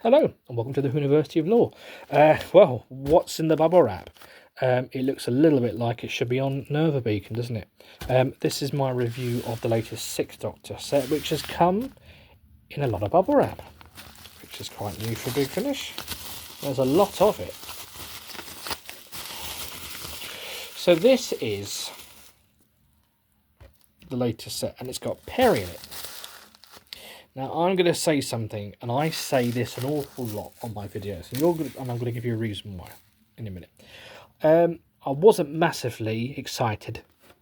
Hello and welcome to the University of Law. Well, what's in the bubble wrap? It looks a little bit like it should be on Nerva Beacon, doesn't it? This is my review of the latest Sixth Doctor set, which has come in a lot of bubble wrap, which is quite new for Big Finish. There's a lot of it. So this is the latest set, and it's got Peri in it. Now I'm going to say something, and I say this an awful lot on my videos, and I'm going to give you a reason why in a minute. I wasn't massively excited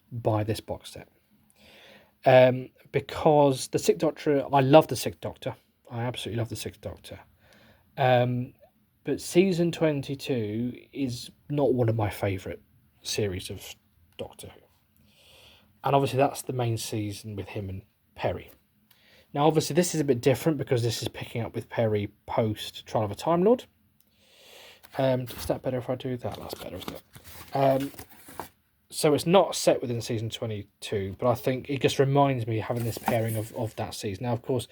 by this box set because the Sixth Doctor, I love the Sixth Doctor. I absolutely love the Sixth Doctor. But season 22 is not one of my favourite series of Doctor Who. And obviously that's the main season with him and Peri. Now obviously this is a bit different because this is picking up with Peri post Trial of a Time Lord. Is that better if I do that? That's better, isn't it? So it's not set within season 22, but I think it just reminds me of having this pairing of that season. Now, of course,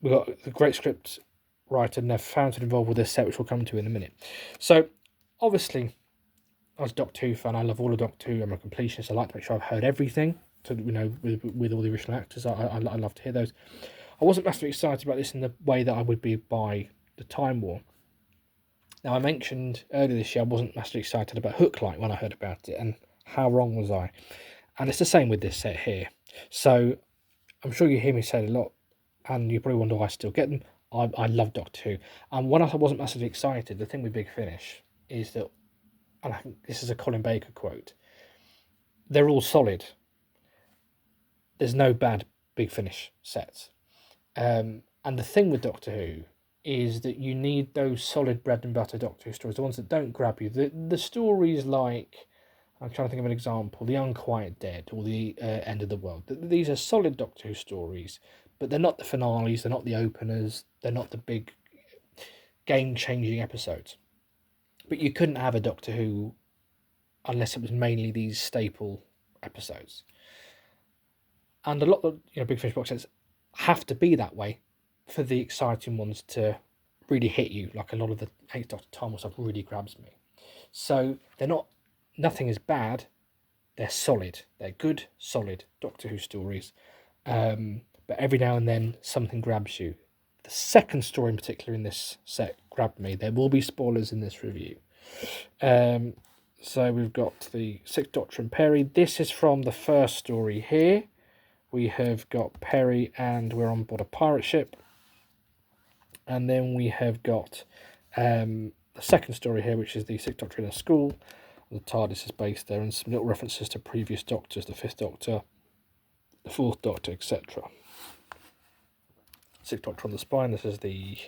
we've got the great script writer Nev Fountain involved with this set, which we'll come to in a minute. So, obviously, as a Doctor Who fan, I love all of Doctor Who. I'm a completionist. I like to make sure I've heard everything. So, with all the original actors, I love to hear those. I wasn't massively excited about this in the way that I would be by the Time War. Now, I mentioned earlier this year I wasn't massively excited about Hooklight when I heard about it, and how wrong was I? And it's the same with this set here. So I'm sure you hear me say it a lot, and you probably wonder why I still get them. I love Doctor Who. And when I wasn't massively excited, the thing with Big Finish is that, and I think this is a Colin Baker quote, they're all solid. There's no bad Big Finish sets. And the thing with Doctor Who is that you need those solid bread and butter Doctor Who stories, the ones that don't grab you. The stories like, I'm trying to think of an example, The Unquiet Dead or The End of the World. These are solid Doctor Who stories, but they're not the finales, they're not the openers, they're not the big game-changing episodes. But you couldn't have a Doctor Who unless it was mainly these staple episodes. And a lot of Big Finish box sets have to be that way for the exciting ones to really hit you, like a lot of the 8th Doctor Time War stuff really grabs me. So they're not, nothing is bad, they're solid. They're good, solid Doctor Who stories. But every now and then something grabs you. The second story in particular in this set grabbed me. There will be spoilers in this review. So we've got the Sixth Doctor and Peri. This is from the first story here. We have got Peri and we're on board a pirate ship. And then we have got the second story here, which is the Sixth Doctor in a school. The TARDIS is based there, and some little references to previous Doctors, the Fifth Doctor, the Fourth Doctor, etc. Sixth Doctor on the spine. This is the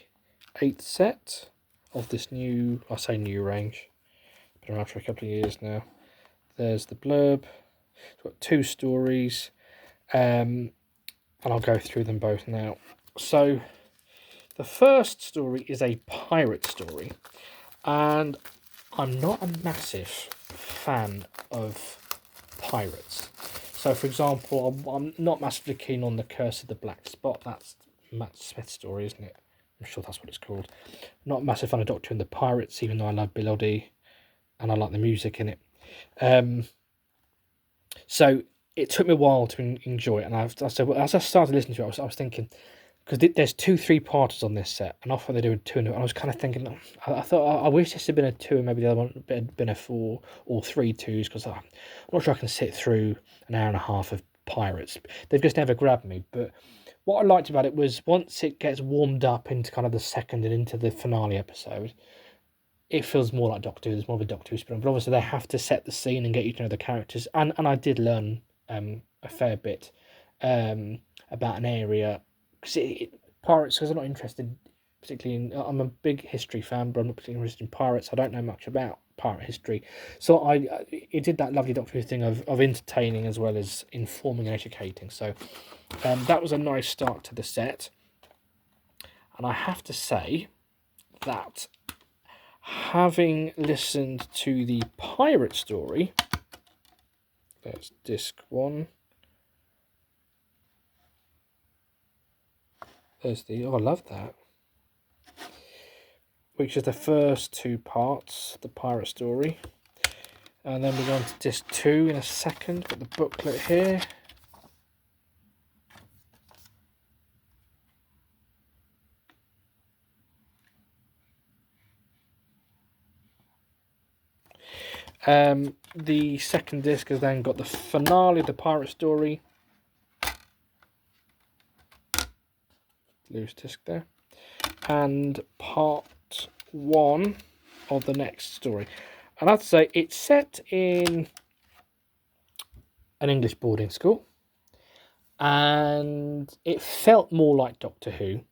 8th set of this new, I say new range, been around for a couple of years now. There's the blurb. It's got 2 stories, and I'll go through them both now. So the first story is a pirate story, and I'm not a massive fan of pirates. So, for example, I'm not massively keen on The Curse of the Black Spot. That's Matt Smith's story, isn't it? I'm sure that's what it's called. Not a massive fan of Doctor and the Pirates, even though I love Bill Oddie and I like the music in it. So it took me a while to enjoy it, and as I started listening to it, I was thinking, because there's 2 3-parters on this set, and often they do a 2, and I was kind of thinking, I thought, I wish this had been a 2 and maybe the other one had been a 4 or 3 2s, because I'm not sure I can sit through an hour and a half of pirates. They've just never grabbed me. But what I liked about it was once it gets warmed up into kind of the second and into the finale episode, it feels more like Doctor Who. There's more of a Doctor Who spin, but obviously they have to set the scene and get you to know the characters. And I did learn a fair bit about an area. Pirates, because I'm not interested particularly in, I'm a big history fan, but I'm not particularly interested in pirates. I don't know much about pirate history, so it did that lovely Doctor Who thing of entertaining as well as informing and educating. So that was a nice start to the set, and I have to say that having listened to the pirate story, there's disc 1. There's the, oh, I love that. which is the first 2 parts, the pirate story. And then we're going to disc 2 in a second. Got the booklet here. The second disc has then got the finale of the pirate story. Loose disc there. And part 1 of the next story. And I have to say, it's set in an English boarding school. And it felt more like Doctor Who,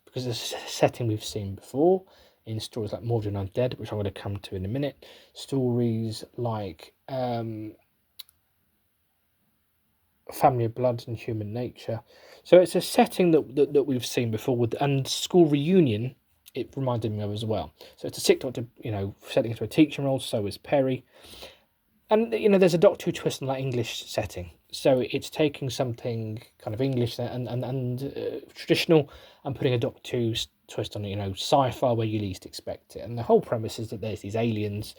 because it's a setting we've seen before in stories like Mordred Undead, which I'm going to come to in a minute. Stories like Family of Blood and Human Nature. So it's a setting that we've seen before, and School Reunion, it reminded me of as well. So it's a Sixth Doctor, setting into a teaching role, so is Perry. And, there's a Doctor Who twist on that English setting. So it's taking something kind of English and traditional and putting a Doctor Who twist on it, sci-fi where you least expect it. And the whole premise is that there's these aliens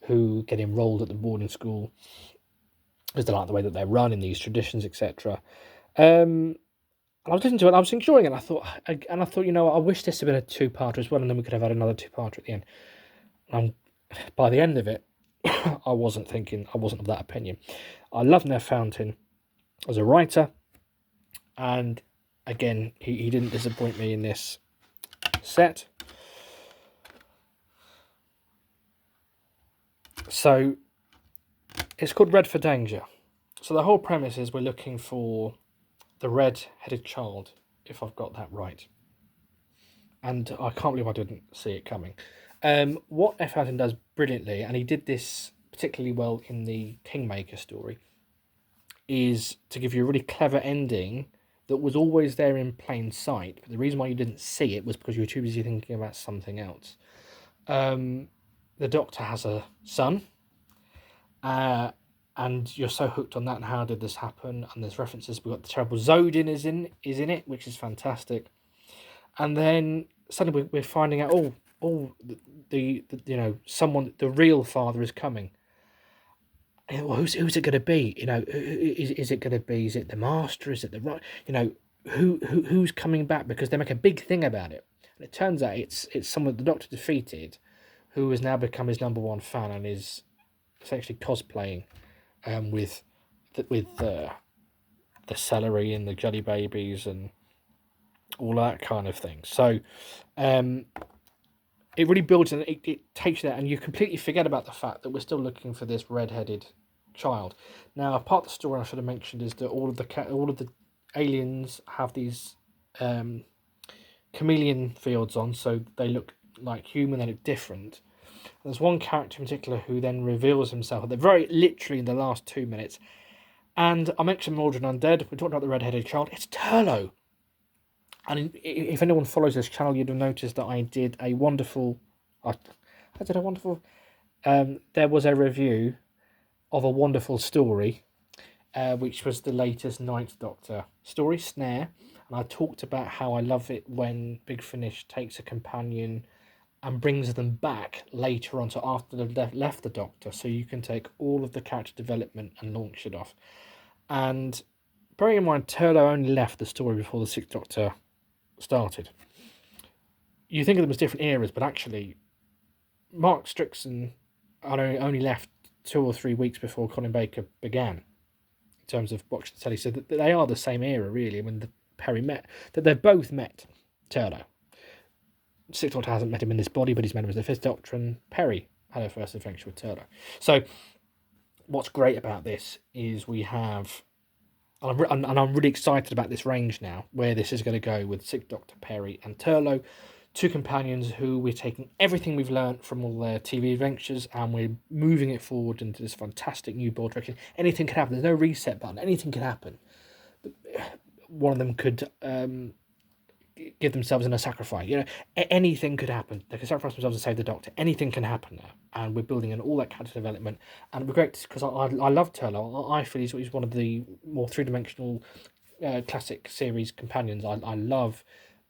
who get enrolled at the boarding school because they like the way that they're run in these traditions, etc. And I was listening to it, and I was enjoying it. And I thought, I wish this had been a 2-parter as well, and then we could have had another 2-parter at the end. And by the end of it, I wasn't of that opinion. I love Nev Fountain as a writer, and again, he didn't disappoint me in this set. So it's called Red for Danger. So the whole premise is we're looking for the red-headed child, if I've got that right. And I can't believe I didn't see it coming. What F. Fountain does brilliantly, and he did this particularly well in the Kingmaker story, is to give you a really clever ending that was always there in plain sight. But the reason why you didn't see it was because you were too busy thinking about something else. The Doctor has a son, and you're so hooked on that and how did this happen, and there's references. We've got the terrible Zodin is in it, which is fantastic. And then suddenly we're finding out, the real father is coming. Well, who's it going to be? Is it going to be? Is it the Master? Is it the right? Who's coming back? Because they make a big thing about it, and it turns out it's someone the Doctor defeated, who has now become his #1 fan and is essentially cosplaying, with the celery and the jelly babies and all that kind of thing. So, it really builds and it takes you there, and you completely forget about the fact that we're still looking for this red-headed child. Now, a part of the story I should have mentioned is that all of the aliens have these chameleon fields on, so they look like human, they look different. And there's one character in particular who then reveals himself at the very literally in the last 2 minutes. And I mentioned Mordred Undead. We're talking about the red-headed child. It's Turlough. And if anyone follows this channel, you'd have noticed that I did a wonderful... there was a review of a wonderful story, which was the latest Ninth Doctor story, Snare. And I talked about how I love it when Big Finish takes a companion and brings them back later on, so after they've left the Doctor, so you can take all of the character development and launch it off. And bearing in mind, Turlough only left the story before the Sixth Doctor started. You think of them as different eras, but actually Mark Strickson only left 2 or 3 weeks before Colin Baker began, in terms of watching the telly. So that they are the same era, really, when Perry met. That they've both met Turlough. Sixth Doctor hasn't met him in this body, but he's met him as the Fifth Doctor, and Perry had her first adventure with Turlough. So what's great about this is we have... And I'm really excited about this range now, where this is going to go with Sixth Doctor, Perry and Turlough, 2 companions who we're taking everything we've learnt from all their TV adventures and we're moving it forward into this fantastic new board direction. Anything can happen. There's no reset button. Anything can happen. One of them could give themselves in a sacrifice. Anything could happen. They can sacrifice themselves to save the Doctor. Anything can happen now. And we're building in all that character development. And it'd be great because I love Turlough. I feel he's one of the more 3-dimensional classic series companions. I love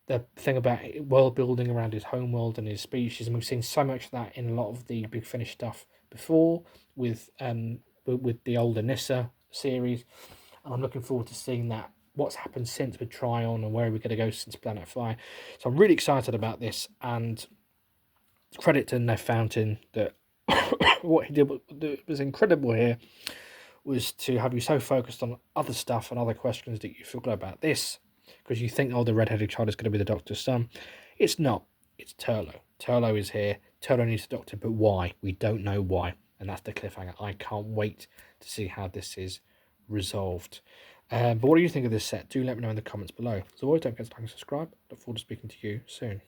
the thing about world building around his home world and his species, and we've seen so much of that in a lot of the Big Finish stuff before with the older Nissa series, and I'm looking forward to seeing that what's happened since with Tryon and where are we going to go since Planet Fire. So I'm really excited about this, and credit to Nev Fountain that what he did was incredible here was to have you so focused on other stuff and other questions that you forgot about this because you think, oh, the red-headed child is going to be the Doctor's son. It's not. It's Turlough. Turlough is here. Turlough needs the Doctor, but why? We don't know why. And that's the cliffhanger. I can't wait to see how this is resolved. But what do you think of this set? Do let me know in the comments below. As always, don't forget to like and subscribe. Look forward to speaking to you soon.